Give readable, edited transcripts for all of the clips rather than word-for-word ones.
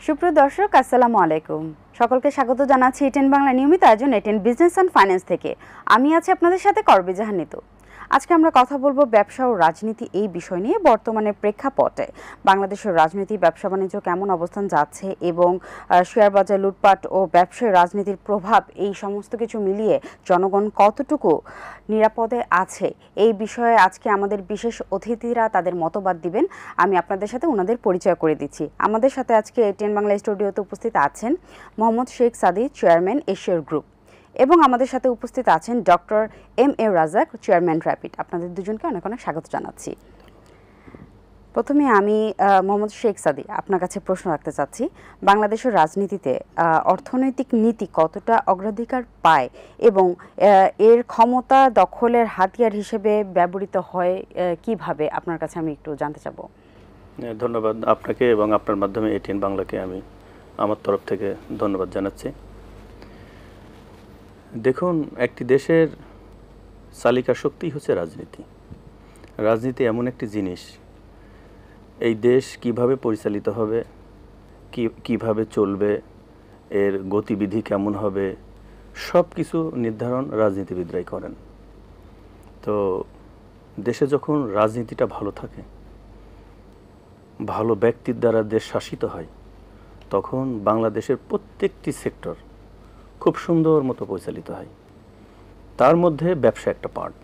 সুপ্রিয় দর্শক, আসসালামু আলাইকুম। সকলকে স্বাগত জানাচ্ছি এটেন বাংলা নিয়মিত আয়োজন এটেন বিজনেস অ্যান্ড ফাইন্যান্স থেকে। আমি আছি আপনাদের সাথে করবি জাহান নিতু। আজকে আমরা কথা বলবো ব্যবসা ও রাজনীতি এই বিষয় নিয়ে। বর্তমানে প্রেক্ষাপটে বাংলাদেশের রাজনীতি, ব্যবসা বাণিজ্য কেমন অবস্থান যাচ্ছে এবং শেয়ার বাজার লুটপাট ও ব্যবসায় রাজনীতির প্রভাব, এই সমস্ত কিছু মিলিয়ে জনগণ কতটুকু নিরাপদে আছে, এই বিষয়ে আজকে আমাদের বিশেষ অতিথিরা তাদের মতবাদ দিবেন। আমি আপনাদের সাথে ওনাদের পরিচয় করে দিচ্ছি। আমাদের সাথে আজকে এটেন বাংলা স্টুডিওতে উপস্থিত আছেন মোহাম্মদ শেখ সাদি, চেয়ারম্যান এশিয়ার গ্রুপ, এবং আমাদের সাথে উপস্থিত আছেন doctor M A. Razzak, chairman rapid. আপনাদের দুজনকে অনেক অনেক স্বাগত জানাচ্ছি। প্রথমে আমি মোহাম্মদ শেখ সাদি আপনার কাছে প্রশ্ন রাখতে চাচ্ছি, বাংলাদেশের রাজনীতিতে অর্থনৈতিক নীতি কতটা অগ্রাধিকার পায় এবং এর ক্ষমতা দখলের হাতিয়ার হিসেবে ব্যবহৃত হয় কিভাবে, আপনার কাছে আমি একটু জানতে চাব। ধন্যবাদ আপনাকে এবং আপনার মাধ্যমে এটিএন বাংলাকে আমি আমার তরফ থেকে ধন্যবাদ জানাচ্ছি। দেখুন, একটি দেশের চালিকা শক্তি হচ্ছে রাজনীতি। রাজনীতি এমন একটি জিনিস, এই দেশ কিভাবে পরিচালিত হবে, কিভাবে চলবে, এর গতিবিধি কেমন হবে, সব কিছু নির্ধারণ রাজনীতিবিদরাই করেন। তো দেশে যখন রাজনীতিটা ভালো থাকে, ভালো ব্যক্তির দ্বারা দেশ শাসিত হয়, তখন বাংলাদেশের প্রত্যেকটি সেক্টর খুব সুন্দর মতো পরিচালিত হয়। তার মধ্যে ব্যবসা একটা পার্ট।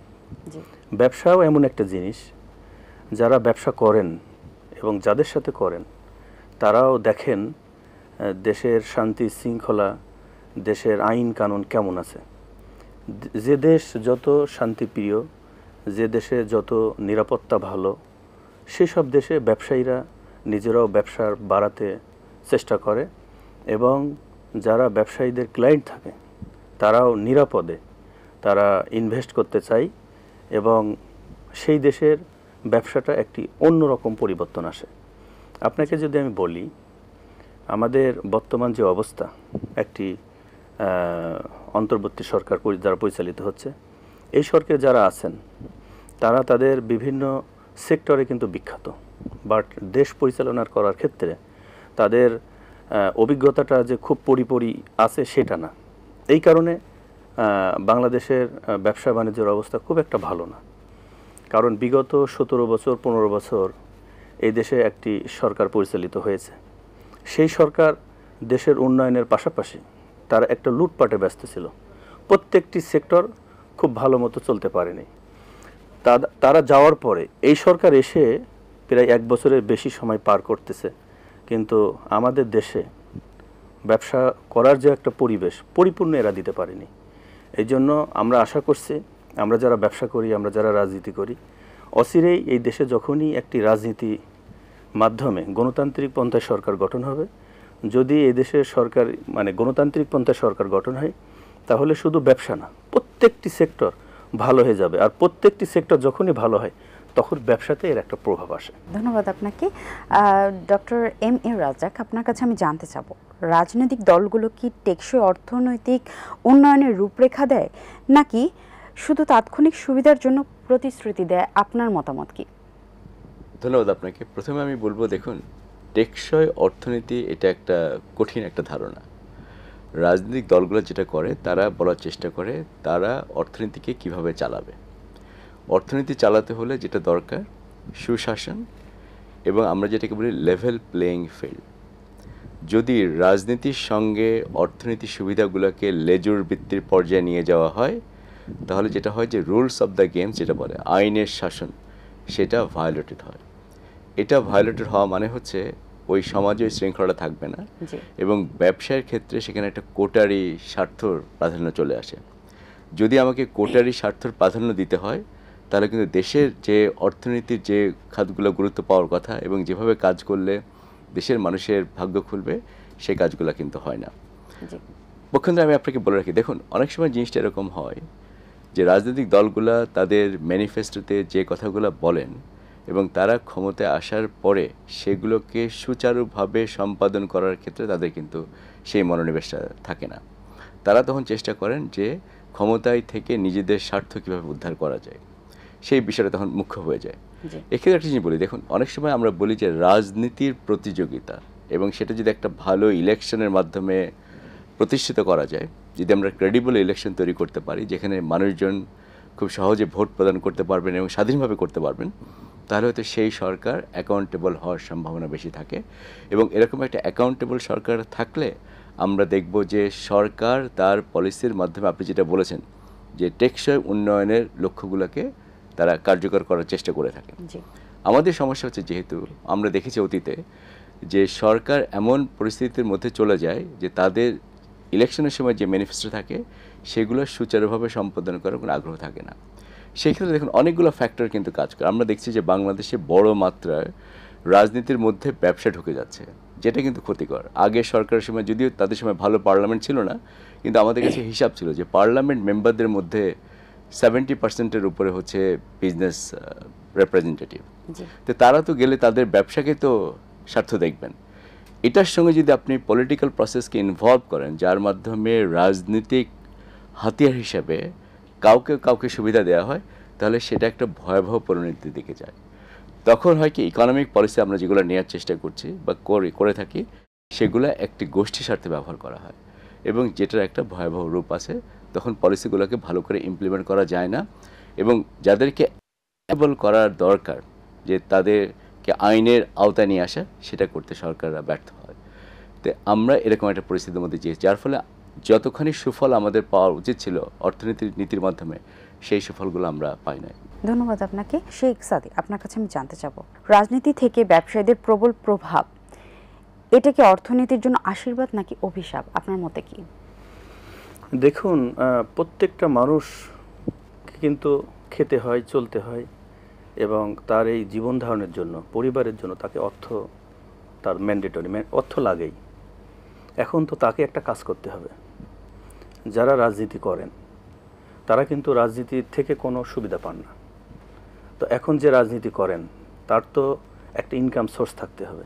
ব্যবসাও এমন একটা জিনিস, যারা ব্যবসা করেন এবং যাদের সাথে করেন তারাও দেখেন দেশের শান্তি শৃঙ্খলা, দেশের আইন কানুন কেমন আছে। যে দেশ যত শান্তিপ্রিয়, যে দেশে যত নিরাপত্তা ভালো, সেসব দেশে ব্যবসায়ীরা নিজেরাও ব্যবসার বাড়াতে চেষ্টা করে এবং যারা ব্যবসায়ীদের ক্লায়েন্ট থাকে তারাও নিরাপদে তারা ইনভেস্ট করতে চায় এবং সেই দেশের ব্যবসাটা একটি অন্যরকম পরিবর্তন আসে। আপনাকে যদি আমি বলি, আমাদের বর্তমান যে অবস্থা, একটি অন্তর্বর্তী সরকার দ্বারা পরিচালিত হচ্ছে, এই সরকারে যারা আছেন তারা তাদের বিভিন্ন সেক্টরে কিন্তু বিখ্যাত, বাট দেশ পরিচালনা করার ক্ষেত্রে তাদের অভিজ্ঞতাটা যে খুব পরিপরি আছে সেটা না। এই কারণে বাংলাদেশের ব্যবসা বাণিজ্যের অবস্থা খুব একটা ভালো না। কারণ বিগত 17 বছর 15 বছর এই দেশে একটি সরকার পরিচালিত হয়েছে। সেই সরকার দেশের উন্নয়নের পাশাপাশি তারা একটা লুটপাটে ব্যস্ত ছিল। প্রত্যেকটি সেক্টর খুব ভালো মতো চলতে পারেনি। তারা যাওয়ার পরে এই সরকার এসে প্রায় 1 বছরের বেশি সময় পার করতেছে, কিন্তু আমাদের দেশে ব্যবসা করার যে একটা পরিবেশ পরিপূর্ণ এরা দিতে পারেনি। এই জন্য আমরা আশা করছি, আমরা যারা ব্যবসা করি, আমরা যারা রাজনীতি করি, অচিরেই এই দেশে যখনই একটি রাজনীতি মাধ্যমে গণতান্ত্রিক পন্থায় সরকার গঠন হবে, যদি এই দেশের সরকার গণতান্ত্রিক পন্থায় সরকার গঠন হয়, তাহলে শুধু ব্যবসা না, প্রত্যেকটি সেক্টর ভালো হয়ে যাবে। আর প্রত্যেকটি সেক্টর যখনই ভালো হয় তখন ব্যবসাতে এর একটা প্রভাব আসে। ধন্যবাদ আপনাকে। Doctor M A. রাজাক, আপনার কাছে আমি জানতে চাবো, রাজনৈতিক দলগুলো কি টেকসই অর্থনৈতিক উন্নয়নের রূপরেখা দেয় নাকি শুধু তাৎক্ষণিক সুবিধার জন্য প্রতিশ্রুতি দেয়? আপনার মতামত কি? ধন্যবাদ আপনাকে। প্রথমে আমি বলবো, দেখুন, টেকসই অর্থনীতি এটা একটা কঠিন একটা ধারণা। রাজনৈতিক দলগুলো যেটা করে, তারা বলার চেষ্টা করে তারা অর্থনীতিকে কিভাবে চালাবে। অর্থনীতি চালাতে হলে যেটা দরকার, সুশাসন এবং আমরা যেটাকে বলি লেভেল প্লেয়িং ফিল্ড। যদি রাজনীতির সঙ্গে অর্থনীতির সুবিধাগুলোকে লেজুর ভিত্তির পর্যায়ে নিয়ে যাওয়া হয়, তাহলে যেটা হয় যে রুলস অফ দ্য গেম, যেটা বলে আইনের শাসন, সেটা ভায়োলেটেড হয়। এটা ভায়োলেটেড হওয়া মানে হচ্ছে ওই সমাজে ওই শৃঙ্খলাটা থাকবে না এবং ব্যবসায়ের ক্ষেত্রে সেখানে একটা কোটারি স্বার্থর প্রাধান্য চলে আসে। যদি আমাকে কোটারি স্বার্থর প্রাধান্য দিতে হয়, তাহলে কিন্তু দেশের যে অর্থনীতির যে খাতগুলো গুরুত্ব পাওয়ার কথা এবং যেভাবে কাজ করলে দেশের মানুষের ভাগ্য খুলবে, সেই কাজগুলো কিন্তু হয় না। পক্ষান্তরে আমি আপনাকে বলে রাখি, দেখুন, অনেক সময় জিনিসটা এরকম হয় যে রাজনৈতিক দলগুলা তাদের ম্যানিফেস্টোতে যে কথাগুলো বলেন এবং তারা ক্ষমতায় আসার পরে সেগুলোকে সুচারুভাবে সম্পাদন করার ক্ষেত্রে তাদের কিন্তু সেই মনোনিবেশটা থাকে না। তারা তখন চেষ্টা করেন যে ক্ষমতায় থেকে নিজেদের স্বার্থ কীভাবে উদ্ধার করা যায়, সেই বিষয়টা তখন মুখ্য হয়ে যায়। এক্ষেত্রে একটা জিনিস বলি, দেখুন, অনেক সময় আমরা বলি যে রাজনীতির প্রতিযোগিতা এবং সেটা যদি একটা ভালো ইলেকশনের মাধ্যমে প্রতিষ্ঠিত করা যায়, যদি আমরা ক্রেডিবল ইলেকশন তৈরি করতে পারি যেখানে মানুষজন খুব সহজে ভোট প্রদান করতে পারবেন এবং স্বাধীনভাবে করতে পারবেন, তাহলে হয়তো সেই সরকার অ্যাকাউন্টেবল হওয়ার সম্ভাবনা বেশি থাকে। এবং এরকম একটা অ্যাকাউন্টেবল সরকার থাকলে আমরা দেখব যে সরকার তার পলিসির মাধ্যমে, আপনি যেটা বলেছেন যে টেকসই উন্নয়নের লক্ষ্যগুলোকে তারা কার্যকর করার চেষ্টা করে থাকে। আমাদের সমস্যা হচ্ছে, যেহেতু আমরা দেখেছি অতীতে যে সরকার এমন পরিস্থিতির মধ্যে চলে যায় যে তাদের ইলেকশনের সময় যে ম্যানিফেস্টো থাকে সেগুলো সুচারুভাবে সম্পাদন করার কোনো আগ্রহ থাকে না। সেক্ষেত্রে দেখুন অনেকগুলো ফ্যাক্টর কিন্তু কাজ করে। আমরা দেখছি যে বাংলাদেশে বড় মাত্রায় রাজনীতির মধ্যে ব্যবসা ঢুকে যাচ্ছে, যেটা কিন্তু ক্ষতিকর। আগে সরকারের সময় যদিও তাদের সময় ভালো পার্লামেন্ট ছিল না, কিন্তু আমাদের কাছে হিসাব ছিল যে পার্লামেন্ট মেম্বারদের মধ্যে 70%-এর উপরে হচ্ছে বিজনেস রিপ্রেজেন্টেটিভ। তো তারা তো গেলে তাদের ব্যবসাকে তো স্বার্থ দেখবেন। এটার সঙ্গে যদি আপনি পলিটিক্যাল প্রসেসকে ইনভলভ করেন, যার মাধ্যমে রাজনৈতিক হাতিয়ার হিসাবে কাউকে কাউকে সুবিধা দেওয়া হয়, তাহলে সেটা একটা ভয়াবহ পরিণতির দিকে যায়। তখন হয় কি, ইকোনমিক পলিসি আমরা যেগুলো নেওয়ার চেষ্টা করছি বা করে থাকি, সেগুলো একটি গোষ্ঠী স্বার্থে ব্যবহার করা হয় এবং যেটার একটা ভয়াবহ রূপ আছে। তখন পলিসিগুলোকে ভালো করে ইমপ্লিমেন্ট করা যায় না এবং যাদেরকে অ্যাবল করার দরকার, যে তাদেরকে আইনের আওতায় নিয়ে আসা, সেটা করতে সরকাররা ব্যর্থ হয়। তো আমরা এরকম একটা পরিস্থিতির মধ্যে যেয়েছি, যার ফলে যতখানি সুফল আমাদের পাওয়া উচিত ছিল অর্থনীতির নীতির মাধ্যমে, সেই সুফলগুলো আমরা পাই নাই। ধন্যবাদ আপনাকে। শেখ সাদি, আপনার কাছে আমি জানতে চাবো, রাজনীতি থেকে ব্যবসায়ীদের প্রবল প্রভাব, এটা কি অর্থনীতির জন্য আশীর্বাদ নাকি অভিশাপ? আপনার মতে কি? দেখুন, প্রত্যেকটা মানুষ কিন্তু খেতে হয়, চলতে হয়, এবং তার এই জীবন ধারণের জন্য, পরিবারের জন্য তাকে অর্থ, তার ম্যান্ডেটরি অর্থ লাগেই। এখন তো তাকে একটা কাজ করতে হবে। যারা রাজনীতি করেন তারা কিন্তু রাজনীতির থেকে কোনো সুবিধা পান না। তো এখন যে রাজনীতি করেন তার তো একটা ইনকাম সোর্স থাকতে হবে,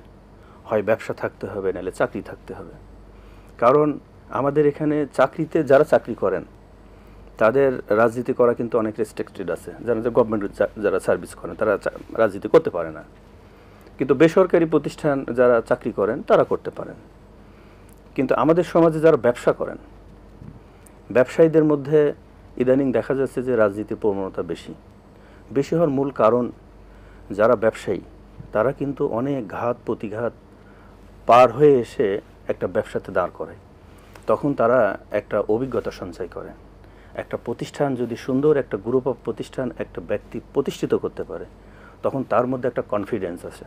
হয় ব্যবসা থাকতে হবে, নাহলে চাকরি থাকতে হবে। কারণ আমাদের এখানে চাকরিতে যারা চাকরি করেন তাদের রাজনীতি করা কিন্তু অনেক রেস্ট্রিক্টেড আছে। যারা গভর্নমেন্ট যারা সার্ভিস করেন তারা রাজনীতি করতে পারে না, কিন্তু বেসরকারি প্রতিষ্ঠান যারা চাকরি করেন তারা করতে পারেন। কিন্তু আমাদের সমাজে যারা ব্যবসা করেন, ব্যবসায়ীদের মধ্যে ইদানিং দেখা যাচ্ছে যে রাজনীতির প্রবণতা বেশি হওয়ার মূল কারণ, যারা ব্যবসায়ী তারা কিন্তু অনেক ঘাত প্রতিঘাত পার হয়ে এসে একটা ব্যবসাতে দাঁড় করে। তখন তারা একটা অভিজ্ঞতা সঞ্চয় করে। একটা প্রতিষ্ঠান যদি সুন্দর একটা গ্রুপ অফ প্রতিষ্ঠান একটা ব্যক্তি প্রতিষ্ঠিত করতে পারে, তখন তার মধ্যে একটা কনফিডেন্স আসে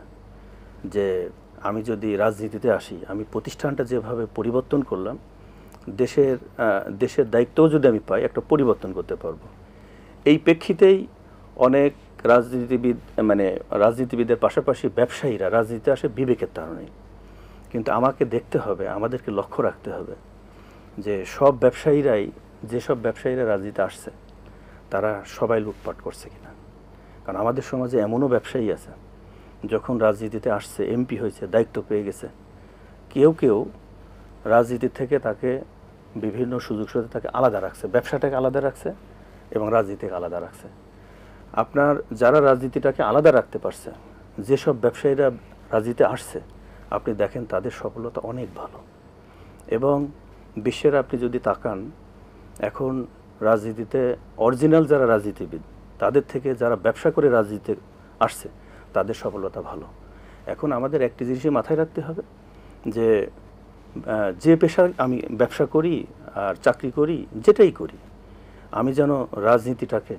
যে আমি যদি রাজনীতিতে আসি, আমি প্রতিষ্ঠানটা যেভাবে পরিবর্তন করলাম, দেশের দায়িত্বও যদি আমি পাই, একটা পরিবর্তন করতে পারবো। এই প্রেক্ষিতেই অনেক রাজনীতিবিদের পাশাপাশি ব্যবসায়ীরা রাজনীতিতে আসে বিবেকের কারণে। কিন্তু আমাকে দেখতে হবে, আমাদেরকে লক্ষ্য রাখতে হবে যে যেসব ব্যবসায়ীরা রাজনীতিতে আসছে তারা সবাই লুটপাট করছে কিনা। কারণ আমাদের সমাজে এমনও ব্যবসায়ী আছে, যখন রাজনীতিতে আসছে, এমপি হয়েছে, দায়িত্ব পেয়ে গেছে, কেউ রাজনীতি থেকে তাকে বিভিন্ন সুযোগ সুবিধা তাকে আলাদা রাখছে, ব্যবসাটাকে আলাদা রাখছে এবং রাজনীতিকে আলাদা রাখছে। আপনার যারা রাজনীতিটাকে আলাদা রাখতে পারছে, যেসব ব্যবসায়ীরা রাজনীতিতে আসছে, আপনি দেখেন তাদের সফলতা অনেক ভালো। এবং বিশ্বের আপনি যদি তাকান, এখন রাজনীতিতে অরিজিনাল যারা রাজনীতিবিদ, তাদের থেকে যারা ব্যবসা করে রাজনীতিতে আসছে, তাদের সফলতা ভালো। এখন আমাদের একটি জিনিসই মাথায় রাখতে হবে যে পেশায় আমি ব্যবসা করি আর চাকরি করি, যেটাই করি, আমি যেন রাজনীতিটাকে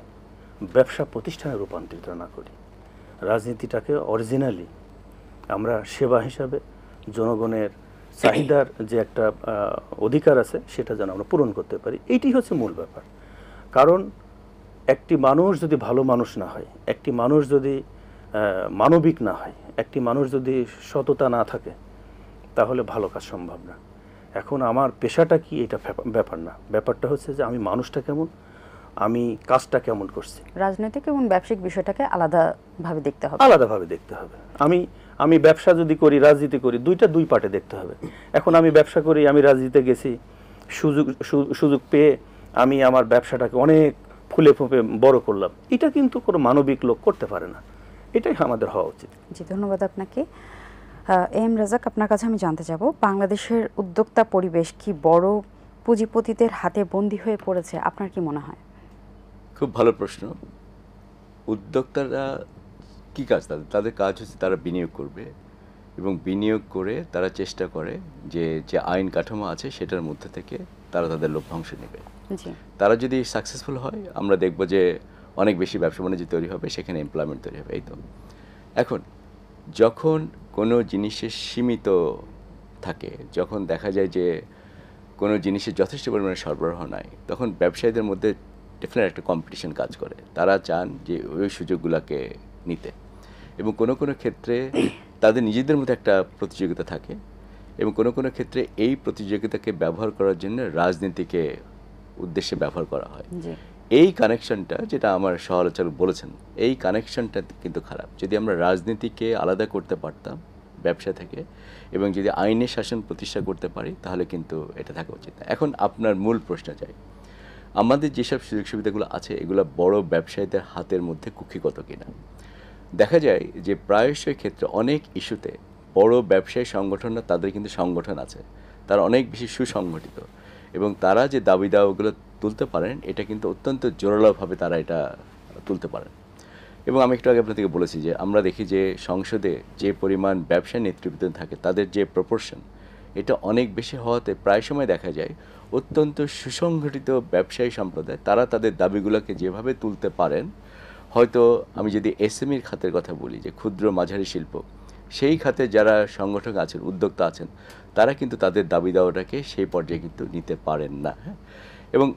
ব্যবসা প্রতিষ্ঠানে রূপান্তরিত না করি। রাজনীতিটাকে অরিজিনালি আমরা সেবা হিসাবে জনগণের চাহিদার যে একটা অধিকার আছে, সেটা যেন আমরা পূরণ করতে পারি। এইটি হচ্ছে মূল ব্যাপার। কারণ একটি মানুষ যদি ভালো মানুষ না হয়, একটি মানুষ যদি মানবিক না হয়, একটি মানুষ যদি সততা না থাকে, তাহলে ভালো কাজ সম্ভব না। এখন আমার পেশাটা কি, এটা ব্যাপার না, ব্যাপারটা হচ্ছে যে আমি মানুষটা কেমন, আমি কাজটা কেমন করছি। রাজনৈতিক এবং ব্যবসায়িক বিষয়টাকে আলাদাভাবে দেখতে হবে। আমি ব্যবসা যদি করি, রাজনীতি করি, দুই পার্টে দেখতে হবে। এখন আমি ব্যবসা করি, আমি রাজনীতিতে গেছি, সুযোগ পেয়ে আমি আমার ব্যবসাটাকে অনেক ফুলে ফুঁপে বড় করলাম, এটা কিন্তু কোনো মানবিক লোক করতে পারে না। এটাই আমাদের হওয়া উচিত। জি, ধন্যবাদ আপনাকে। এম রাজাক, আপনার কাছে আমি জানতে চাবো, বাংলাদেশের উদ্যোক্তা পরিবেশ কি বড় পুঁজিপতিদের হাতে বন্দী হয়ে পড়েছে? আপনার কি মনে হয়? খুব ভালো প্রশ্ন। উদ্যোক্তারা কি কাজ? তাদের কাজ হচ্ছে তারা বিনিয়োগ করবে এবং বিনিয়োগ করে তারা চেষ্টা করে যে যে আইন কাঠামো আছে সেটার মধ্যে থেকে তারা তাদের লভ্যাংশ নেবে। জি, তারা যদি সাকসেসফুল হয় আমরা দেখব যে অনেক বেশি ব্যবসা বাণিজ্য তৈরি হবে, সেখানে এমপ্লয়মেন্ট তৈরি হবে। এই তো এখন যখন কোনো জিনিসের সীমিত থাকে, যখন দেখা যায় যে কোনো জিনিসের যথেষ্ট পরিমাণে সরবরাহ নাই, তখন ব্যবসায়ীদের মধ্যে ডেফিনেট একটা কম্পিটিশন কাজ করে। তারা চান যে ওই সুযোগগুলোকে নিতে, এবং কোনো কোনো ক্ষেত্রে তাদের নিজেদের মধ্যে একটা প্রতিযোগিতা থাকে, এবং কোনো কোনো ক্ষেত্রে এই প্রতিযোগিতাকে ব্যবহার করার জন্য রাজনীতিকে উদ্দেশ্যে ব্যবহার করা হয়। জি, এই কানেকশনটা, যেটা আমার সহ-আলোচক বলেছেন, এই কানেকশনটা কিন্তু খারাপ। যদি আমরা রাজনীতিকে আলাদা করতে পারতাম ব্যবসা থেকে, এবং যদি আইনের শাসন প্রতিষ্ঠা করতে পারি, তাহলে কিন্তু এটা থাকা উচিত না। এখন আপনার মূল প্রশ্ন যাই, আমাদের যেসব সুযোগ সুবিধাগুলো আছে এগুলো বড় ব্যবসায়ীদের হাতের মধ্যে কুক্ষিগত কিনা। দেখা যায় যে প্রায়শই ক্ষেত্রে অনেক ইস্যুতে বড় ব্যবসায়ী সংগঠনরা, তাদের কিন্তু সংগঠন আছে, তারা অনেক বেশি সুসংগঠিত, এবং তারা যে দাবি দাওয়াগুলো তুলতে পারেন এটা কিন্তু অত্যন্ত জোরালোভাবে তারা এটা তুলতে পারেন। এবং আমি একটু আগে আপনাদেরকে বলেছি যে আমরা দেখি যে সংসদে যে পরিমাণ ব্যবসায় নেতৃবৃন্দ থাকে তাদের যে প্রপোর্শন, এটা অনেক বেশি হওয়াতে প্রায় সময় দেখা যায় অত্যন্ত সুসংগঠিত ব্যবসায়ী সম্প্রদায় তারা তাদের দাবিগুলোকে যেভাবে তুলতে পারেন, হয়তো আমি যদি এসএমইর খাতের কথা বলি, যে ক্ষুদ্র মাঝারি শিল্প, সেই খাতে যারা সংগঠক আছেন, উদ্যোক্তা আছেন, তারা কিন্তু তাদের দাবি দাওয়াটাকে সেই পর্যায়ে কিন্তু নিতে পারেন না। এবং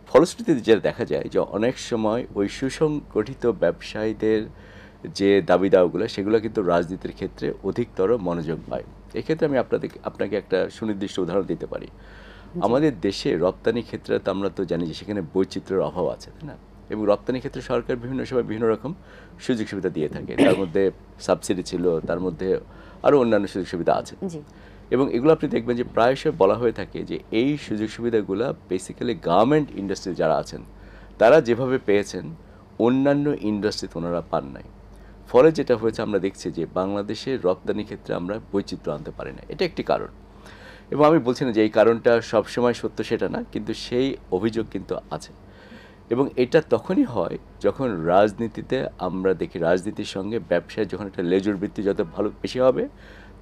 ফলশ্রুতিতে যেটা দেখা যায় যে অনেক সময় ওই সুসংগঠিত ব্যবসায়ীদের যে দাবি দাওয়াগুলো, সেগুলো কিন্তু রাজনীতির ক্ষেত্রে অধিকতর মনোযোগ পায়। এক্ষেত্রে আমি আপনাকে একটা সুনির্দিষ্ট উদাহরণ দিতে পারি। আমাদের দেশে রপ্তানি ক্ষেত্রে তো আমরা তো জানি যে সেখানে বৈচিত্র্যের অভাব আছে, তাই না? এবং রপ্তানি ক্ষেত্রে সরকার বিভিন্ন সময় বিভিন্ন রকম সুযোগ সুবিধা দিয়ে থাকে, তার মধ্যে সাবসিডি ছিল, তার মধ্যে আরও অন্যান্য সুযোগ সুবিধা আছে। জি, এবং এগুলো আপনি দেখবেন যে প্রায়শই বলা হয়ে থাকে যে এই সুযোগ সুবিধাগুলো বেসিক্যালি গার্মেন্ট ইন্ডাস্ট্রি যারা আছেন তারা যেভাবে পেয়েছেন অন্যান্য ইন্ডাস্ট্রিতে ওনারা পান নাই। ফলে যেটা হয়েছে আমরা দেখছি যে বাংলাদেশের রপ্তানি ক্ষেত্রে আমরা বৈচিত্র্য আনতে পারি না। এটা একটি কারণ, এবং আমি বলছি না যে এই কারণটা সবসময় সত্য, সেটা না, কিন্তু সেই অভিযোগ কিন্তু আছে। এবং এটা তখনই হয় যখন রাজনীতিতে আমরা দেখি রাজনীতির সঙ্গে ব্যবসায় যখন একটা লেজুর বৃত্তি যত ভালো বেশি হবে,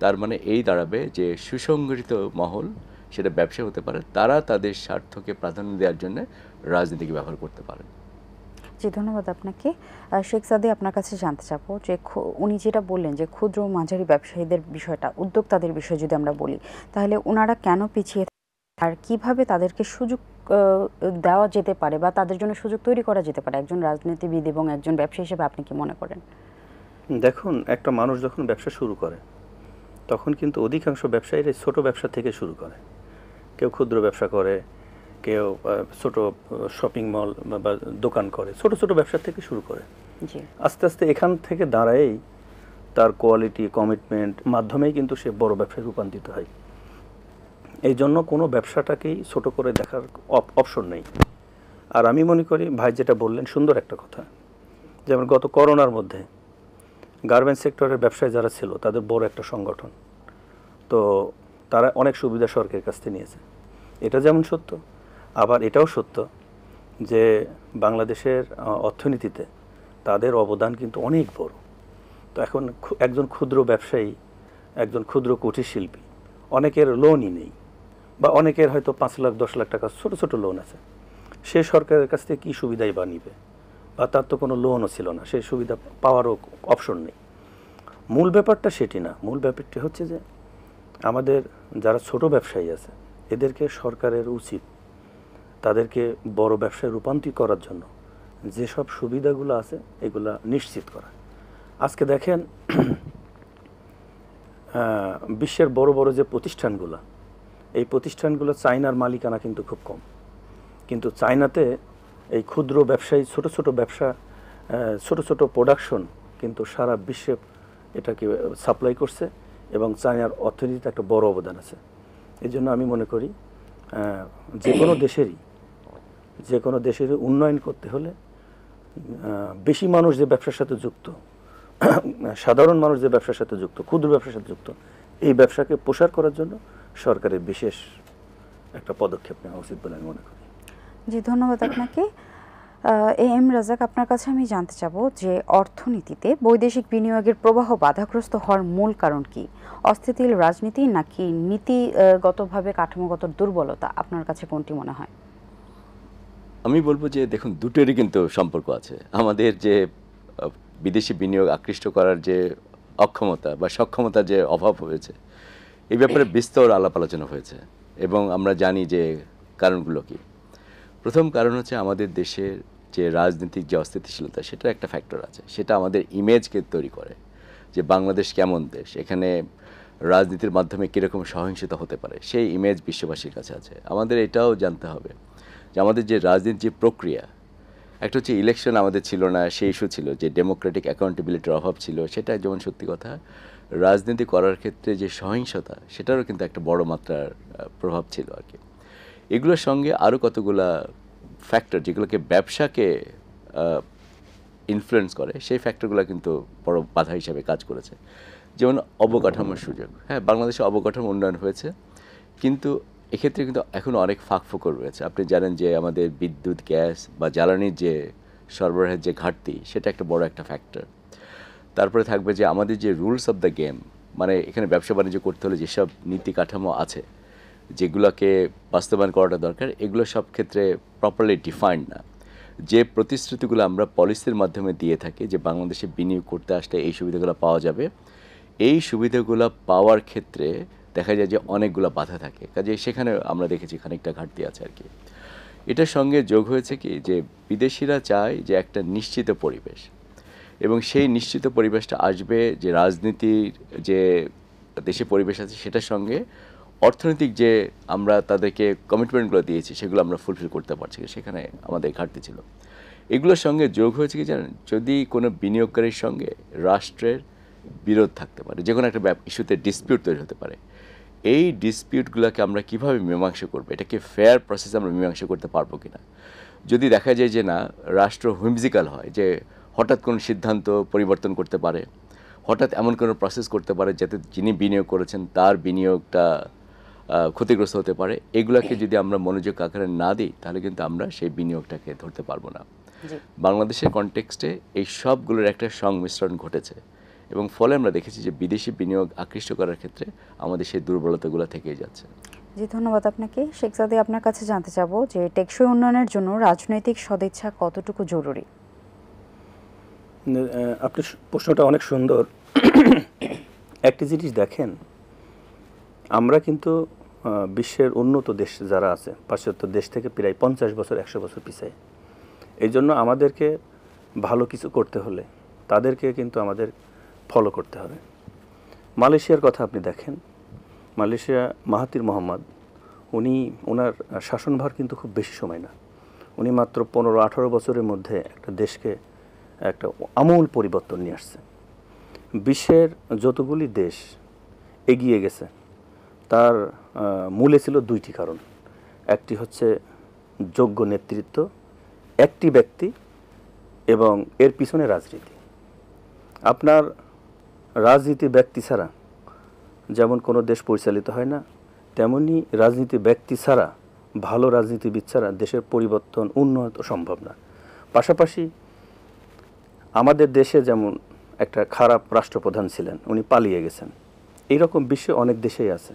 তার মানে এই দাঁড়াবে যে সুসংগঠিত মহল, সেটা ব্যবসা হতে পারে, তারা তাদের স্বার্থকে প্রাধান্য দেওয়ার জন্য রাজনীতিকে ব্যবহার করতে পারে। জি, ধন্যবাদ আপনাকে। শেখ সাদি, আপনার কাছে জানতে চাবো যে উনি যেটা বললেন যে ক্ষুদ্র ও মাঝারি ব্যবসায়ীদের বিষয়টা, উদ্যোক্তাদের বিষয়ে যদি আমরা বলি, তাহলে ওনারা কেন পিছিয়ে আর কিভাবে তাদেরকে সুযোগ দেওয়া যেতে পারে বা তাদের জন্য সুযোগ তৈরি করা যেতে পারে? একজন রাজনীতিবিদ এবং একজন ব্যবসায়ী হিসেবে আপনি কি মনে করেন? দেখুন, একটা মানুষ যখন ব্যবসা শুরু করে তখন কিন্তু অধিকাংশ ব্যবসায়ীরা ছোট ব্যবসা থেকে শুরু করে। কেউ ক্ষুদ্র ব্যবসা করে, কেউ ছোট শপিং মল বা দোকান করে, ছোট ছোট ব্যবসা থেকে শুরু করে। জি, আস্তে আস্তে এখান থেকে দাঁড়ায়েই তার কোয়ালিটি, কমিটমেন্ট মাধ্যমেই কিন্তু সে বড় ব্যবসায় রূপান্তরিত হয়। এই জন্য কোনো ব্যবসাটাকেই ছোট করে দেখার অপশন নেই। আর আমি মনে করি ভাই যেটা বললেন সুন্দর একটা কথা, যেমন গত করোনার মধ্যে গার্মেন্টস সেক্টরের ব্যবসায়ী যারা ছিল তাদের বড় একটা সংগঠন, তো তারা অনেক সুবিধা সরকারের কাছ থেকে নিয়েছে। এটা যেমন সত্য, আবার এটাও সত্য যে বাংলাদেশের অর্থনীতিতে তাদের অবদান কিন্তু অনেক বড়। তো এখন একজন ক্ষুদ্র ব্যবসায়ী, একজন ক্ষুদ্র কুটির শিল্পী, অনেকের লোনই নেই, বা অনেকের হয়তো 5 লাখ 10 লাখ টাকা ছোট ছোট লোন আছে, সে সরকারের কাছ থেকে কী সুবিধাই বা নিবে? বা তার তো কোনো লোনও ছিল না, সেই সুবিধা পাওয়ারও অপশন নেই। মূল ব্যাপারটা সেটি না, মূল ব্যাপারটি হচ্ছে যে আমাদের যারা ছোট ব্যবসায়ী আছে এদেরকে সরকারের উচিত তাদেরকে বড় ব্যবসায় রূপান্তরিত করার জন্য যেসব সুবিধাগুলো আছে এগুলা নিশ্চিত করা। আজকে দেখেন বিশ্বের বড় বড় যে প্রতিষ্ঠানগুলো, এই প্রতিষ্ঠানগুলো চায়নার মালিকানা কিন্তু খুব কম, কিন্তু চায়নাতে এই ক্ষুদ্র ব্যবসায়ী ছোট ছোট ব্যবসা, ছোট ছোট প্রোডাকশন কিন্তু সারা বিশ্বে এটাকে সাপ্লাই করছে, এবং চায়নার অর্থনীতিতে একটা বড় অবদান আছে। এই জন্য আমি মনে করি যে কোনো দেশেরই উন্নয়ন করতে হলে বেশি মানুষ যে ব্যবসার সাথে যুক্ত, সাধারণ মানুষ যে ব্যবসার সাথে যুক্ত, ক্ষুদ্র ব্যবসার সাথে যুক্ত, এই ব্যবসাকে প্রসার করার জন্য সরকারের বিশেষ একটা পদক্ষেপ নেওয়া উচিত বলে আমি মনে করি। জি, ধন্যবাদ আপনাকে। এম রাজাক, আপনার কাছে আমি জানতে চাবো যে অর্থনীতিতে বৈদেশিক বিনিয়োগের প্রবাহ বাধাগ্রস্ত হওয়ার মূল কারণ কি? অস্থিতিশীল রাজনীতি নাকি নীতিগতভাবে কাঠামোগত দুর্বলতা? আপনার কাছে কোনটি মনে হয়? আমি বলবো যে দেখুন, দুটোরই কিন্তু সম্পর্ক আছে। আমাদের যে বিদেশি বিনিয়োগ আকৃষ্ট করার যে অক্ষমতা বা সক্ষমতার যে অভাব হয়েছে, এই ব্যাপারে বিস্তর আলাপ আলোচনা হয়েছে এবং আমরা জানি যে কারণগুলো কি। প্রথম কারণ হচ্ছে আমাদের দেশের যে রাজনৈতিক যে অস্থিতিশীলতা, সেটার একটা ফ্যাক্টর আছে। সেটা আমাদের ইমেজকে তৈরি করে যে বাংলাদেশ কেমন দেশ, এখানে রাজনীতির মাধ্যমে কীরকম সহিংসতা হতে পারে, সেই ইমেজ বিশ্ববাসীর কাছে আছে। আমাদের এটাও জানতে হবে যে আমাদের যে রাজনীতির যে প্রক্রিয়া, একটা হচ্ছে ইলেকশন আমাদের ছিল না, সেই ইস্যু ছিল যে ডেমোক্রেটিক অ্যাকাউন্টেবিলিটির অভাব ছিল, সেটা যেমন সত্যি কথা। রাজনীতি করার ক্ষেত্রে যে সহিংসতা, সেটারও কিন্তু একটা বড় মাত্রার প্রভাব ছিল আর কি। এগুলোর সঙ্গে আরও কতগুলা ফ্যাক্টর যেগুলোকে ব্যবসাকে ইনফ্লুয়েন্স করে, সেই ফ্যাক্টরগুলো কিন্তু বড় বাধা হিসেবে কাজ করেছে। যেমন অবকাঠামোর সুযোগ। হ্যাঁ, বাংলাদেশে অবকাঠামো উন্নয়ন হয়েছে, কিন্তু এক্ষেত্রে কিন্তু এখনও অনেক ফাঁকফোকর রয়েছে। আপনি জানেন যে আমাদের বিদ্যুৎ, গ্যাস বা জ্বালানির যে সরবরাহের যে ঘাটতি, সেটা একটা বড় একটা ফ্যাক্টর। তারপরে থাকবে যে আমাদের যে রুলস অফ দ্য গেম, মানে এখানে ব্যবসা বাণিজ্য করতে হলে যেসব নীতি কাঠামো আছে, যেগুলোকে বাস্তবায়ন করাটা দরকার, এগুলো সব ক্ষেত্রে প্রপারলি ডিফাইন্ড না। যে প্রতিশ্রুতিগুলো আমরা পলিসির মাধ্যমে দিয়ে থাকি যে বাংলাদেশে বিনিয়োগ করতে আসলে এই সুবিধাগুলো পাওয়া যাবে, এই সুবিধাগুলো পাওয়ার ক্ষেত্রে দেখা যায় যে অনেকগুলো বাধা থাকে। কাজে সেখানে আমরা দেখেছি খানিকটা ঘাটতি আছে আর কি। এটার সঙ্গে যোগ হয়েছে কি যে বিদেশিরা চায় যে একটা নিশ্চিত পরিবেশ, এবং সেই নিশ্চিত পরিবেশটা আসবে যে রাজনীতির যে দেশে পরিবেশ আছে সেটার সঙ্গে অর্থনৈতিক যে আমরা তাদেরকে কমিটমেন্টগুলো দিয়েছি সেগুলো আমরা ফুলফিল করতে পারছি, সেখানে আমাদের ঘাটতি ছিল। এগুলোর সঙ্গে যোগ হয়েছে কি জানেন, যদি কোনো বিনিয়োগকারীর সঙ্গে রাষ্ট্রের বিরোধ থাকতে পারে, যে কোনো একটা ইস্যুতে ডিসপিউট তৈরি হতে পারে, এই ডিসপিউটগুলোকে আমরা কীভাবে মীমাংসা করবো, এটাকে ফেয়ার প্রসেসে আমরা মীমাংসা করতে পারবো কিনা। যদি দেখা যায় যে না, রাষ্ট্র হুইমজিক্যাল হয়, যে হঠাৎ কোনো সিদ্ধান্ত পরিবর্তন করতে পারে, হঠাৎ এমন কোনো প্রসেস করতে পারে যাতে যিনি বিনিয়োগ করেছেন তার বিনিয়োগটা ক্ষতিগ্রস্ত হতে পারে, এগুলোকে যদি আমরা মনোযোগ আকারে না দিই, তাহলে কিন্তু আমরা সেই বিনিয়োগটাকে ধরতে পারবো না। বাংলাদেশের কনটেক্সটে এই সবগুলোর একটা সংমিশ্রণ ঘটেছে, এবং ফলে আমরা দেখেছি যে বিদেশি বিনিয়োগ আকৃষ্ট করার ক্ষেত্রে আমাদের সেই দুর্বলতাগুলো থেকেই যাচ্ছে। জি, ধন্যবাদ আপনাকে। শেখ সাদি, আপনার কাছে জানতে চাবো যে টেকসই উন্নয়নের জন্য রাজনৈতিক সদিচ্ছা কতটুকু জরুরি? আপনার প্রশ্নটা অনেক সুন্দর। একটি জিনিস দেখেন, আমরা কিন্তু বিশ্বের উন্নত দেশ যারা আছে, পাশ্চাত্য দেশ থেকে প্রায় 50 বছর 100 বছর পিছিয়ে। এই জন্য আমাদেরকে ভালো কিছু করতে হলে তাদেরকে কিন্তু আমাদের ফলো করতে হবে। মালয়েশিয়ার কথা আপনি দেখেন, মালয়েশিয়া মাহাতির মোহাম্মদ, ওনার শাসনভার কিন্তু খুব বেশি সময় না। উনি মাত্র 15-18 বছরের মধ্যে একটা দেশকে একটা আমূল পরিবর্তন নিয়ে আসছে। বিশ্বের যতগুলি দেশ এগিয়ে গেছে তার মূলে ছিল দুইটি কারণ। একটি হচ্ছে যোগ্য নেতৃত্ব, একটি ব্যক্তি, এবং এর পিছনে রাজনীতি। আপনার রাজনীতি ব্যক্তি ছাড়া যেমন কোনো দেশ পরিচালিত হয় না, তেমনি রাজনীতি ব্যক্তি ছাড়া, ভালো রাজনীতিবিদ ছাড়া দেশের পরিবর্তন, উন্নয়ন সম্ভব না। পাশাপাশি আমাদের দেশে যেমন একটা খারাপ রাষ্ট্রপ্রধান ছিলেন, উনি পালিয়ে গেছেন, এইরকম বিশ্বে অনেক দেশেই আছে।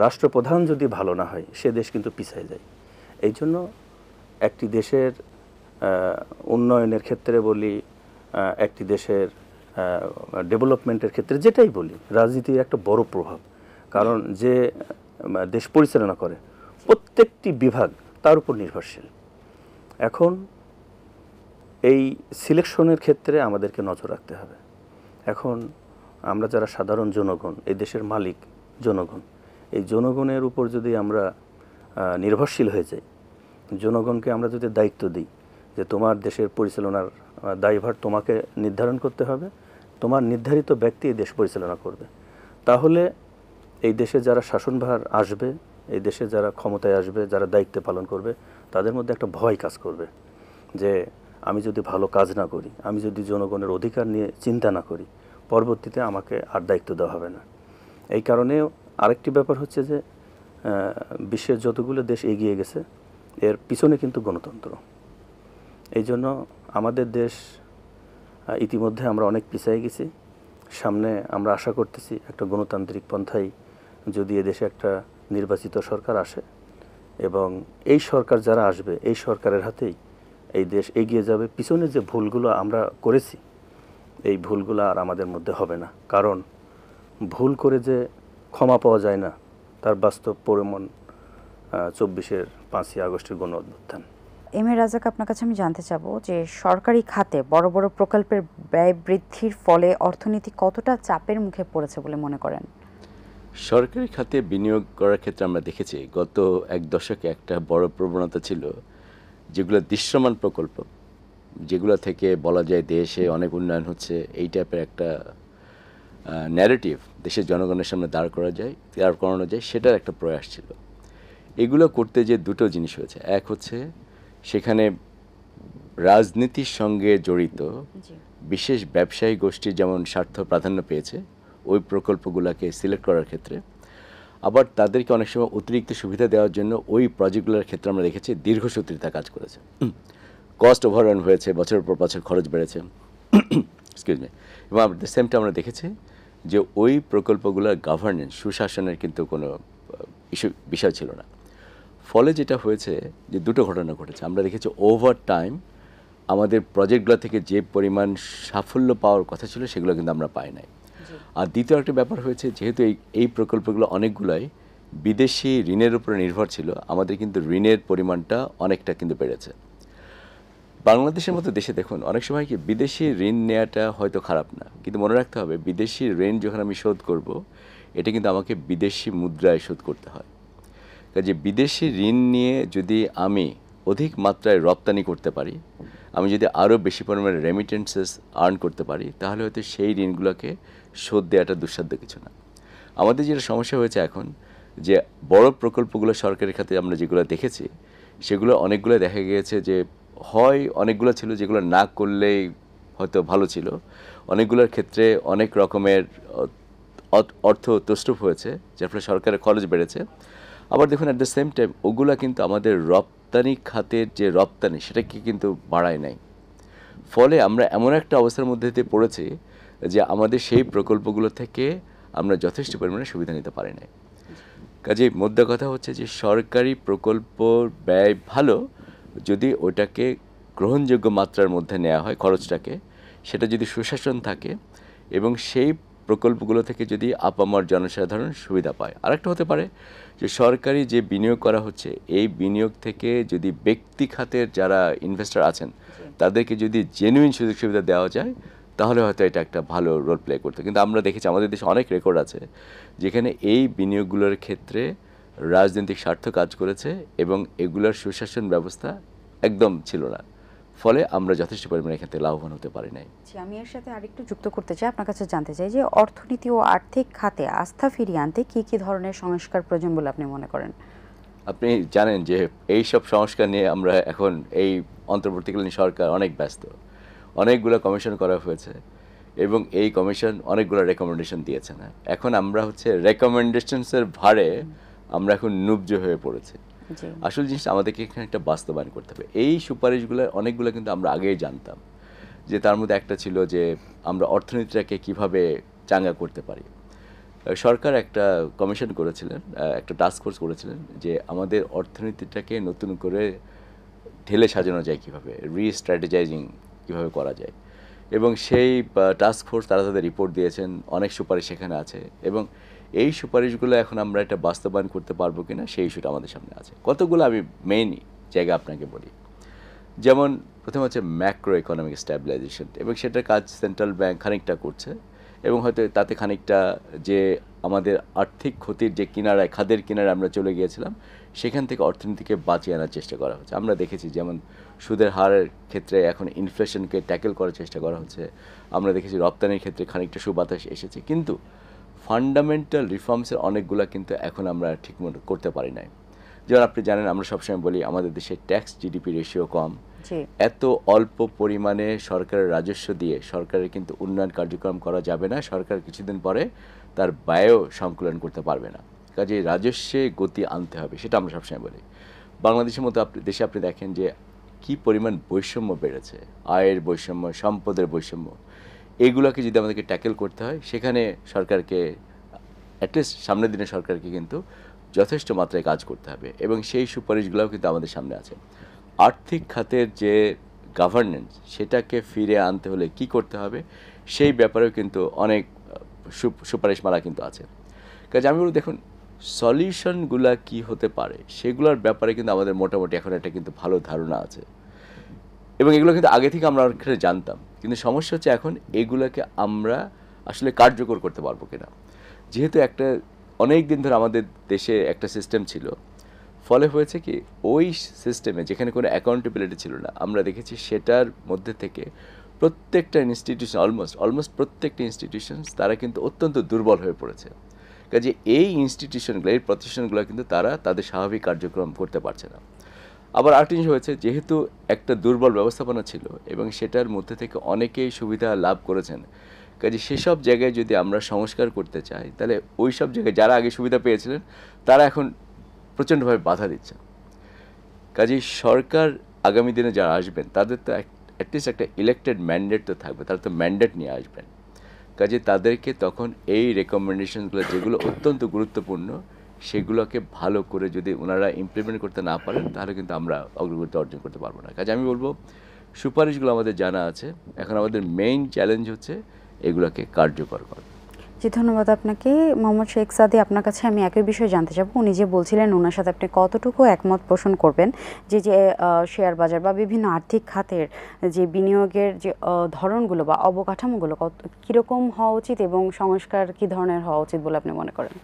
রাষ্ট্রপ্রধান যদি ভালো না হয়, সে দেশ কিন্তু পিছিয়ে যায়। এই জন্য একটি দেশের উন্নয়নের ক্ষেত্রে বলি, একটি দেশের ডেভেলপমেন্টের ক্ষেত্রে যেটাই বলি, রাজনীতির একটা বড় প্রভাব। কারণ যে দেশ পরিচালনা করে প্রত্যেকটি বিভাগ তার উপর নির্ভরশীল। এখন এই সিলেকশনের ক্ষেত্রে আমাদেরকে নজর রাখতে হবে। এখন আমরা যারা সাধারণ জনগণ, এই দেশের মালিক জনগণ, এই জনগণের উপর যদি আমরা নির্ভরশীল হয়ে যাই, জনগণকে আমরা যদি দায়িত্ব দিই যে তোমার দেশের পরিচালনার দায়ভার তোমাকে নির্ধারণ করতে হবে, তোমার নির্ধারিত ব্যক্তি এই দেশ পরিচালনা করবে, তাহলে এই দেশে যারা শাসনভার আসবে, এই দেশে যারা ক্ষমতায় আসবে, যারা দায়িত্ব পালন করবে, তাদের মধ্যে একটা ভয় কাজ করবে যে আমি যদি ভালো কাজ না করি, আমি যদি জনগণের অধিকার নিয়ে চিন্তা না করি, পরবর্তীতে আমাকে আর দায়িত্ব দেওয়া হবে না। এই কারণে আরেকটি ব্যাপার হচ্ছে যে বিশ্বের যতগুলো দেশ এগিয়ে গেছে এর পিছনে কিন্তু গণতন্ত্র। এই জন্য আমাদের দেশ ইতিমধ্যে আমরা অনেক পিছিয়ে গেছি। সামনে আমরা আশা করতেছি একটা গণতান্ত্রিক পন্থায় যদি এদেশে একটা নির্বাচিত সরকার আসে এবং এই সরকার যারা আসবে এই সরকারের হাতেই এই দেশ এগিয়ে যাবে। পিছনে যে ভুলগুলো আমরা করেছি এই ভুলগুলো আর আমাদের মধ্যে হবে না, কারণ ভুল করে যে ক্ষমা পাওয়া যায় না তার বাস্তব প্রমাণ 24-এর 5ই আগস্টের গণ অভ্যুত্থান। এম এ রাজাক, আপনার কাছে আমি জানতে চাবো যে সরকারি খাতে বড় বড় প্রকল্পের ব্যয় বৃদ্ধির ফলে অর্থনীতি কতটা চাপের মুখে পড়েছে বলে মনে করেন? সরকারি খাতে বিনিয়োগ করার ক্ষেত্রে আমরা দেখেছি গত এক দশকে একটা বড় প্রবণতা ছিল, যেগুলো দৃশ্যমান প্রকল্প, যেগুলো থেকে বলা যায় দেশে অনেক উন্নয়ন হচ্ছে, এই টাইপের একটা ন্যারেটিভ দেশের জনগণের সামনে দাঁড় করানো যায়, সেটার একটা প্রয়াস ছিল। এগুলো করতে যে দুটো জিনিস হয়েছে, এক হচ্ছে সেখানে রাজনীতির সঙ্গে জড়িত বিশেষ ব্যবসায়ী গোষ্ঠীর যেমন স্বার্থ প্রাধান্য পেয়েছে ওই প্রকল্পগুলোকে সিলেক্ট করার ক্ষেত্রে, আবার তাদেরকে অনেক সময় অতিরিক্ত সুবিধা দেওয়ার জন্য ওই প্রজেক্টগুলোর ক্ষেত্রে আমরা দেখেছি দীর্ঘসূত্রিতা কাজ করেছে, কস্ট ওভাররান হয়েছে, বছরের পর বছর খরচ বেড়েছে, এক্সকিউজ মি। এবং at the same time আমরা দেখেছি যে ওই প্রকল্পগুলোর গভর্নেন্স, সুশাসনের কিন্তু কোনো বিষয় ছিল না। ফলে যেটা হয়েছে যে দুটো ঘটনা ঘটেছে। আমরা দেখেছি ওভার টাইম আমাদের প্রজেক্টগুলো থেকে যে পরিমাণ সাফল্য পাওয়ার কথা ছিল সেগুলো কিন্তু আমরা পাই নাই। আর দ্বিতীয় একটা ব্যাপার হয়েছে, যেহেতু এই প্রকল্পগুলো অনেকগুলাই বিদেশি ঋণের উপরে নির্ভর ছিল, আমাদের কিন্তু ঋণের পরিমাণটা অনেকটা কিন্তু বেড়েছে। বাংলাদেশের মতো দেশে দেখুন অনেক সময় কি বিদেশি ঋণ নেওয়াটা হয়তো খারাপ না, কিন্তু মনে রাখতে হবে বিদেশি ঋণ যখন আমি শোধ করব এটা কিন্তু আমাকে বিদেশি মুদ্রায় শোধ করতে হয়। কাজে বিদেশি ঋণ নিয়ে যদি আমি অধিক মাত্রায় রপ্তানি করতে পারি, আমি যদি আরও বেশি পরিমাণে রেমিটেন্সেস আর্ন করতে পারি, তাহলে হয়তো সেই ঋণগুলোকে শোধ দেওয়াটা দুঃসাধ্য কিছু না। আমাদের যেটা সমস্যা হয়েছে এখন, যে বড় প্রকল্পগুলো সরকারি খাতে আমরা যেগুলো দেখেছি সেগুলো অনেকগুলো দেখা গিয়েছে যে হয় অনেকগুলো ছিল যেগুলো না করলেই হয়তো ভালো ছিল, অনেকগুলোর ক্ষেত্রে অনেক রকমের অর্থ তষ্টুপ হয়েছে, যার ফলে সরকারের খরচ বেড়েছে। আবার দেখুন অ্যাট দ্য সেম টাইম ওগুলা কিন্তু আমাদের রপ্তানি খাতের যে রপ্তানি সেটাকে কিন্তু বাড়ায় নাই। ফলে আমরা এমন একটা অবস্থার মধ্যে দিয়ে পড়েছি যে আমাদের সেই প্রকল্পগুলো থেকে আমরা যথেষ্ট পরিমাণে সুবিধা নিতে পারি নাই। কাজেই মোদ্দা কথা হচ্ছে যে সরকারি প্রকল্প ব্যয় ভালো যদি ওটাকে গ্রহণযোগ্য মাত্রার মধ্যে নেওয়া হয় খরচটাকে, সেটা যদি সুশাসন থাকে এবং সেই প্রকল্পগুলো থেকে যদি আপামর জনসাধারণ সুবিধা পায়। আরেকটা হতে পারে যে সরকারি যে বিনিয়োগ করা হচ্ছে এই বিনিয়োগ থেকে যদি ব্যক্তি খাতের যারা ইনভেস্টর আছেন তাদেরকে যদি জেনুইন সুযোগ সুবিধা দেওয়া যায় তাহলে হয়তো এটা একটা ভালো রোল প্লে করতে। কিন্তু আমরা দেখেছি আমাদের দেশে অনেক রেকর্ড আছে যেখানে এই বিনিয়োগগুলোর ক্ষেত্রে রাজনৈতিক স্বার্থ কাজ করেছে এবং এগুলোর সুশাসন ব্যবস্থা একদম ছিল না, ফলে আমরা যথেষ্ট পরিমাণে এখান থেকে লাভবান হতে পারি নাই। আমি এর সাথে আরেকটু যুক্ত করতে চাই, আপনার কাছে জানতে চাই যে অর্থনীতি ও আর্থিক খাতে আস্থা ফিরিয়ে আনতে কী কী ধরনের সংস্কার প্রয়োজন বলে আপনি মনে করেন? আপনি জানেন যে এই সব সংস্কার নিয়ে আমরা এখন এই অন্তর্বর্তীকালীন সরকার অনেক ব্যস্ত, অনেকগুলো কমিশন করা হয়েছে এবং এই কমিশন অনেকগুলো রেকমেন্ডেশন দিয়েছে না। এখন আমরা হচ্ছে রেকমেন্ডেশনসের ভারে আমরা এখন নুব্জ হয়ে পড়েছি। আসল জিনিসটা আমাদেরকে এখানে একটা বাস্তবায়ন করতে হবে। এই সুপারিশগুলো অনেকগুলো কিন্তু আমরা আগেই জানতাম, যে তার মধ্যে একটা ছিল যে আমরা অর্থনীতিটাকে কিভাবে চাঙ্গা করতে পারি। সরকার একটা কমিশন করেছিলেন, একটা টাস্ক ফোর্স করেছিলেন যে আমাদের অর্থনীতিটাকে নতুন করে ঢেলে সাজানো যায় কীভাবে, রিস্ট্র্যাটেজাইজিং কীভাবে করা যায়, এবং সেই টাস্ক ফোর্স তারা তাদের রিপোর্ট দিয়েছেন, অনেক সুপারিশ সেখানে আছে এবং এই সুপারিশগুলো এখন আমরা একটা বাস্তবায়ন করতে পারবো কিনা সেই ইস্যুটা আমাদের সামনে আছে। কতগুলো আমি মেইন জায়গা আপনাকে বলি। যেমন প্রথম হচ্ছে ম্যাক্রো ইকোনমিক স্ট্যাবিলাইজেশন, এবং সেটার কাজ সেন্ট্রাল ব্যাংক খানিকটা করছে এবং হয়তো তাতে খানিকটা যে আমাদের আর্থিক ক্ষতির যে কিনারায়, খাদের কিনারায় আমরা চলে গিয়েছিলাম সেখান থেকে অর্থনীতিকে বাঁচিয়ে আনার চেষ্টা করা হচ্ছে। আমরা দেখেছি যেমন সুদের হারের ক্ষেত্রে এখন ইনফ্লেশনকে ট্যাকেল করার চেষ্টা করা হচ্ছে। আমরা দেখেছি রপ্তানির ক্ষেত্রে খানিকটা সুবাতাস এসেছে, কিন্তু ফান্ডামেন্টাল রিফর্মসের অনেকগুলো কিন্তু এখন আমরা ঠিকমতো করতে পারি নাই। যেমন আপনি জানেন আমরা সবসময় বলি আমাদের দেশে ট্যাক্স জিডিপি রেশিও কম, জি এত অল্প পরিমাণে সরকারের রাজস্ব দিয়ে সরকারের কিন্তু উন্নয়ন কার্যক্রম করা যাবে না, সরকার কিছুদিন পরে তার ব্যয়ও সংকুলন করতে পারবে না, কাজে রাজস্বে গতি আনতে হবে, সেটা আমরা সবসময় বলি। বাংলাদেশের মতো দেশে আপনি দেখেন যে কি পরিমাণ বৈষম্য বেড়েছে, আয়ের বৈষম্য, সম্পদের বৈষম্য, এইগুলোকে যদি আমাদেরকে ট্যাকেল করতে হয় সেখানে সরকারকে অ্যাটলিস্ট সামনের দিনে সরকারকে কিন্তু যথেষ্ট মাত্রায় কাজ করতে হবে এবং সেই সুপারিশগুলোও কিন্তু আমাদের সামনে আছে। আর্থিক খাতের যে গভর্নেন্স সেটাকে ফিরে আনতে হলে কি করতে হবে সেই ব্যাপারেও কিন্তু অনেক সুপারিশমালা কিন্তু আছে। কাজে আমি বলি দেখুন সলিউশনগুলা কি হতে পারে সেগুলোর ব্যাপারে কিন্তু আমাদের মোটামুটি এখন একটা কিন্তু ভালো ধারণা আছে এবং এগুলো কিন্তু আগে থেকে আমরা অনেক জানতাম, কিন্তু সমস্যা হচ্ছে এখন এগুলোকে আমরা আসলে কার্যকর করতে পারবো কিনা। যেহেতু একটা অনেক দিন ধরে আমাদের দেশে একটা সিস্টেম ছিল, ফলে হয়েছে কি ওই সিস্টেমে যেখানে কোনো অ্যাকাউন্টেবিলিটি ছিল না, আমরা দেখেছি সেটার মধ্যে থেকে প্রত্যেকটা ইনস্টিটিউশন অলমোস্ট প্রত্যেকটা ইনস্টিটিউশনস তারা কিন্তু অত্যন্ত দুর্বল হয়ে পড়েছে। কাজে এই ইনস্টিটিউশনগুলো, এই প্রতিষ্ঠানগুলো কিন্তু তারা তাদের স্বাভাবিক কার্যক্রম করতে পারছে না। আবার আরেকটা জিনিস হয়েছে, যেহেতু একটা দুর্বল ব্যবস্থাপনা ছিল এবং সেটার মধ্যে থেকে অনেকেই সুবিধা লাভ করেছেন, কাজে সেসব জায়গায় যদি আমরা সংস্কার করতে চাই তাহলে ওই সব জায়গায় যারা আগে সুবিধা পেয়েছিলেন তারা এখন প্রচণ্ডভাবে বাধা দিচ্ছে। কাজেই সরকার আগামী দিনে যারা আসবেন তাদের তো অ্যাটলিস্ট একটা ইলেক্টেড ম্যান্ডেট তো থাকবে, তারা তো ম্যান্ডেট নিয়ে আসবেন। কাজে তাদেরকে তখন এই রেকমেন্ডেশনসগুলো যেগুলো অত্যন্ত গুরুত্বপূর্ণ সেগুলোকে ভালো করে যদি ওনারা ইমপ্লিমেন্ট করতে না পারেন তাহলে কিন্তু আমরা অগ্রগতি অর্জন করতে পারবো না। কাজে আমি বলবো সুপারিশগুলো আমাদের জানা আছে, এখন আমাদের মেইন চ্যালেঞ্জ হচ্ছে এগুলোকে কার্যকর করা। জি ধন্যবাদ আপনাকে। মোহাম্মদ শেখ সাদি, আপনার কাছে আমি একই বিষয়ে জানতে চাবো, উনি যে বলছিলেন ওনার সাথে আপনি কতটুকু একমত পোষণ করবেন যে শেয়ার বাজার বা বিভিন্ন আর্থিক খাতের যে বিনিয়োগের যে ধরনগুলো বা অবকাঠামোগুলো কীরকম হওয়া উচিত এবং সংস্কার কী ধরনের হওয়া উচিত বলে আপনি মনে করেন?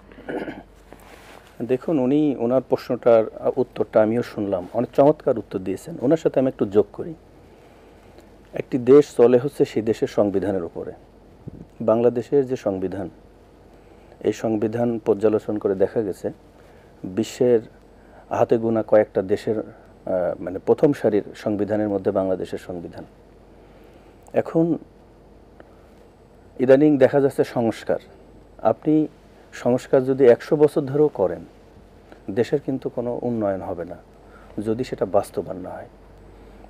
দেখুন, উনি ওনার প্রশ্নটার উত্তরটা আমিও শুনলাম, অনেক চমৎকার উত্তর দিয়েছেন। ওনার সাথে আমি একটু যোগ করি। একটি দেশ চলে হচ্ছে সেই দেশের সংবিধানের উপরে। বাংলাদেশের যে সংবিধান, এই সংবিধান পর্যালোচনা করে দেখা গেছে বিশ্বের হাতে গোনা কয়েকটা দেশের মানে প্রথম সারির সংবিধানের মধ্যে বাংলাদেশের সংবিধান। এখন ইদানিং দেখা যাচ্ছে সংস্কার, আপনি সংস্কার যদি 100 বছর ধরেও করেন দেশের কিন্তু কোনো উন্নয়ন হবে না যদি সেটা বাস্তবায়ন না হয়।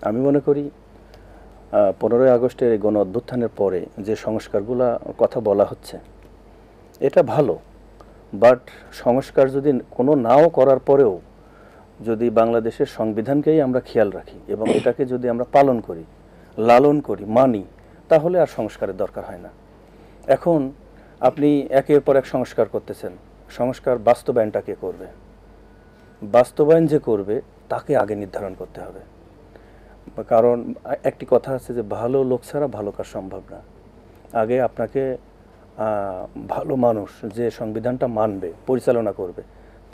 আমি মনে করি 15ই আগস্টের এই গণ অভ্যুত্থানের পরে যে সংস্কারগুলো কথা বলা হচ্ছে এটা ভালো, বাট সংস্কার যদি কোনো নাও করার পরেও যদি বাংলাদেশের সংবিধানকেই আমরা খেয়াল রাখি এবং এটাকে যদি আমরা পালন করি, লালন করি, মানি, তাহলে আর সংস্কারের দরকার হয় না। এখন আপনি একের পর এক সংস্কার করতেছেন, সংস্কার বাস্তবায়নটা কে করবে? বাস্তবায়ন যে করবে তাকে আগে নির্ধারণ করতে হবে। কারণ একটি কথা আছে যে ভালো লোক ছাড়া ভালো কাজ সম্ভব না। আগে আপনাকে ভালো মানুষ যে সংবিধানটা মানবে, পরিচালনা করবে,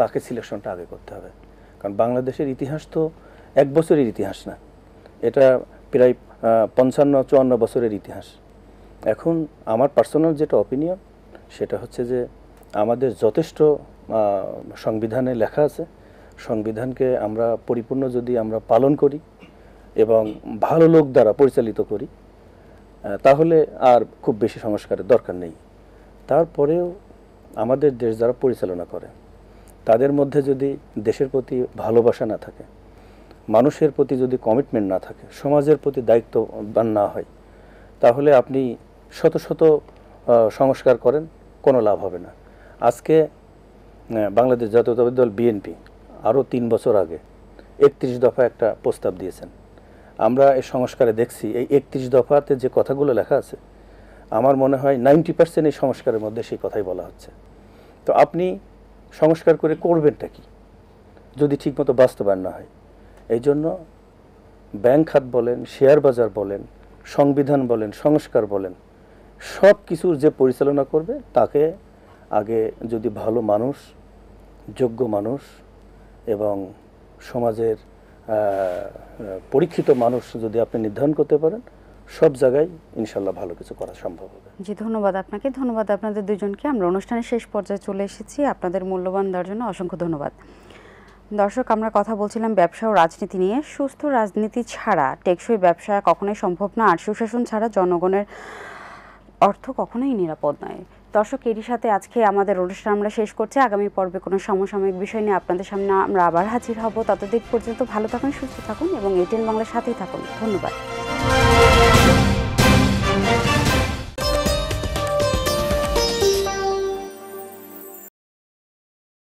তাকে সিলেকশনটা আগে করতে হবে। কারণ বাংলাদেশের ইতিহাস তো 1 বছরের ইতিহাস না, এটা প্রায় 55-54 বছরের ইতিহাস। এখন আমার পার্সোনাল যেটা অপিনিয়ন সেটা হচ্ছে যে আমাদের যথেষ্ট সংবিধানে লেখা আছে, সংবিধানকে আমরা পরিপূর্ণ যদি আমরা পালন করি এবং ভালো লোক দ্বারা পরিচালিত করি তাহলে আর খুব বেশি সংস্কারের দরকার নেই। তারপরেও আমাদের দেশ যারা পরিচালনা করে তাদের মধ্যে যদি দেশের প্রতি ভালোবাসা না থাকে, মানুষের প্রতি যদি কমিটমেন্ট না থাকে, সমাজের প্রতি দায়িত্ববান না হয়, তাহলে আপনি শত শত সংস্কার করেন, কোনো লাভ হবে না। আজকে বাংলাদেশ জাতীয়তাবাদী দল বিএনপি আরও 3 বছর আগে 31 দফা একটা প্রস্তাব দিয়েছেন। আমরা এই সংস্কারে দেখছি এই 31 দফাতে যে কথাগুলো লেখা আছে আমার মনে হয় 90% এই সংস্কারের মধ্যে সেই কথাই বলা হচ্ছে। তো আপনি সংস্কার করে করবেনটা কি যদি ঠিকমতো বাস্তবায়ন না হয়? এই জন্য ব্যাংক খাত বলেন, শেয়ার বাজার বলেন, সংবিধান বলেন, সংস্কার বলেন, সব কিছুর যে পরিচালনা করবে তাকে আগে যদি ভালো মানুষ, যোগ্য মানুষ এবং সমাজের পরীক্ষিত মানুষ যদি আপনি নির্ধারণ করতে পারেন, সব জায়গায় ইনশাল্লাহ ভালো কিছু করা সম্ভব হবে। জি ধন্যবাদ আপনাকে, ধন্যবাদ আপনাদের দুজনকে। আমরা অনুষ্ঠানের শেষ পর্যায়ে চলে এসেছি, আপনাদের মূল্যবান দেওয়ার জন্য অসংখ্য ধন্যবাদ। দর্শক, আমরা কথা বলছিলাম ব্যবসা ও রাজনীতি নিয়ে। সুস্থ রাজনীতি ছাড়া টেকসই ব্যবসা কখনোই সম্ভব না, আর সুশাসন ছাড়া জনগণের অর্থ কখনোই নিরাপদ নয়। দর্শক, এরই সাথে আজকে আমাদের অনুষ্ঠান আমরা শেষ করছি। আগামী পর্বে কোনো সমসাময়িক বিষয় নিয়ে আপনাদের সামনে আমরা আবার হাজির হব। ততদিন পর্যন্ত ভালো থাকুন, সুস্থ থাকুন এবং এটিএন বাংলার সাথেই থাকুন। ধন্যবাদ।